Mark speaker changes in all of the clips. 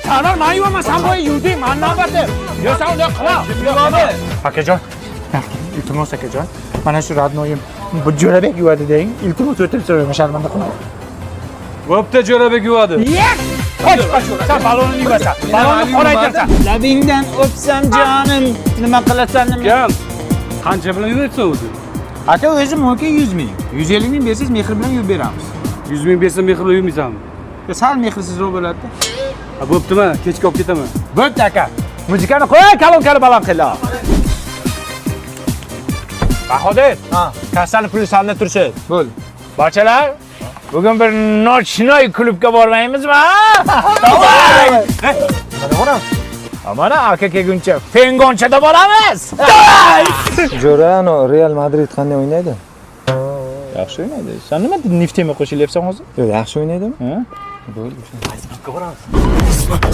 Speaker 1: Sana mayvama sen bu yudayım anlamadım. Ya sen ne kıla? Akajon. İltimos akajon. Mana shu radnoyim bu Jo'rabek yuvadi deng. İltimos o'tirib so'rayman sharmanda qilma.
Speaker 2: Bo'pti, Jo'rabek yuvadi.
Speaker 1: Sen balonini yuvasan. Balonni qoraytirsan.
Speaker 3: Labingdan o'psam jonim, nima qilasan nima?
Speaker 2: Gel. Qancha bilan yuvyapsan o'zi?
Speaker 3: Aka o'zim yoki 100 ming. 150 ming bersangiz mehr bilan yuvib beramiz.
Speaker 2: 100 ming bersam mehr bilan yuvmaysanmi?
Speaker 3: Sal mehrsizroq bo'ladi-da.
Speaker 2: Ha, bo'ptimi? Kechga olib ketaman.
Speaker 1: Bo'pti aka. Muzikani qo'y, kalonkani baland qila. Bahodir. Ha, kassani puli sanda tursin.
Speaker 3: Bo'l.
Speaker 1: Barchalar, bugun bir nochnoy klubga bormaymizmi? Mana aka kelguncha Fengonchada bo'lamiz.
Speaker 4: Jo'rano Real Madrid qanday o'ynaydi?
Speaker 1: Yaxshi o'ynaydi. Sen nima Neftemga qo'shilyapsan hozir?
Speaker 4: Yo'q, yaxshi o'ynaydimi?
Speaker 1: Ha?
Speaker 4: Bo'ldi.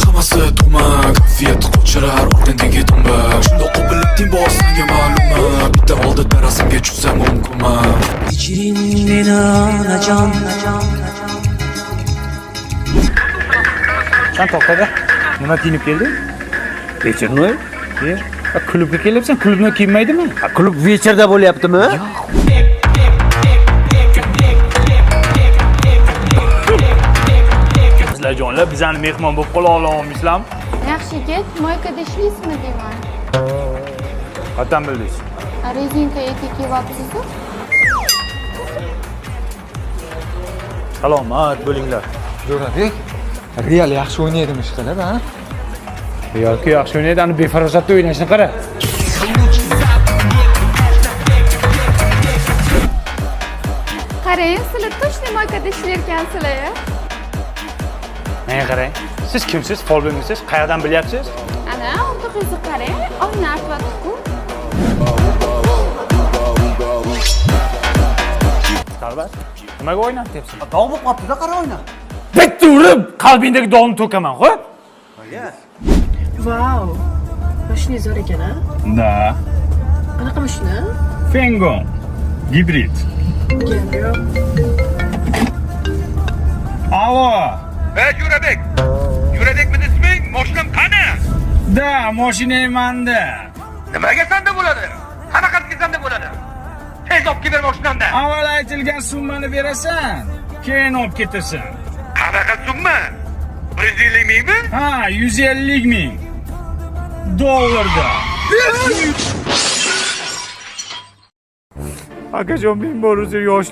Speaker 5: Hammasi tug'ma, kayfiyat qochirar o'rnidagi tumba. Shunda qobillikning bor senga ma'lummi? Bitta oldi darasimga tushsam mumkinmi?
Speaker 6: Kechiring meni onajon.
Speaker 1: Sen to'xtada. Nima kiyinib kelding?
Speaker 2: Вечерной?
Speaker 1: Klubga kelyapsan, klubni kiymaydimi?
Speaker 2: Klub вечерda bo'lyaptimi?
Speaker 1: Sizlarjonlar bizani mehmon bo'lib qola olamisizlarmi?
Speaker 7: Yaxshi yigit, moykada ishlaysizmi deyman.
Speaker 1: Qatdan bildingiz?
Speaker 7: Rezinka etik kiyyapsiz-ku?
Speaker 1: Salomat bo'linglar.
Speaker 4: Jo'rabek Real yaxshi o'ynaydimi ishqilib, ha?
Speaker 1: Realki yaxshi o'ynaydi, ani befarosatda o'ynashni qara.
Speaker 7: Qarang, sizlar точно moykada ishlayotgansizlar.
Speaker 1: Menga qarang. Siz kimsiz? Folbinmisiz? Qayerdan bilyapsiz?
Speaker 7: Ana, o'rtog'ingizni qarang, oyna artibdi-ku.
Speaker 1: Sarbat, nimaga o'ynayapsiz?
Speaker 3: Dog' bo'lib qolibdi-da, qara o'yna.
Speaker 1: Bitta urib, qalbingdagi dog'ni to'kaman, xo'p?
Speaker 8: Vau. Mashina zo'r ekan, a?
Speaker 1: Da.
Speaker 8: Qanaqa mashina?
Speaker 1: Fengon. Gibrid.
Speaker 8: Gapyo'q.
Speaker 1: Alo.
Speaker 9: Jo'rabek! Jo'rabekmi isming? Mashinam qani?
Speaker 1: Da, mashinang menda.
Speaker 9: Nimaga sanda bo'ladi? Qanaqasiga sanda bo'ladi? Tez olib kelib ber mashinamni.
Speaker 1: Avval aytilgan summani berasan, keyin olib ketasan.
Speaker 9: Qanaqa summa? 150 mingmi?
Speaker 1: Ha, 150 ming dollarda. Akajon, men bor o'zi yoshli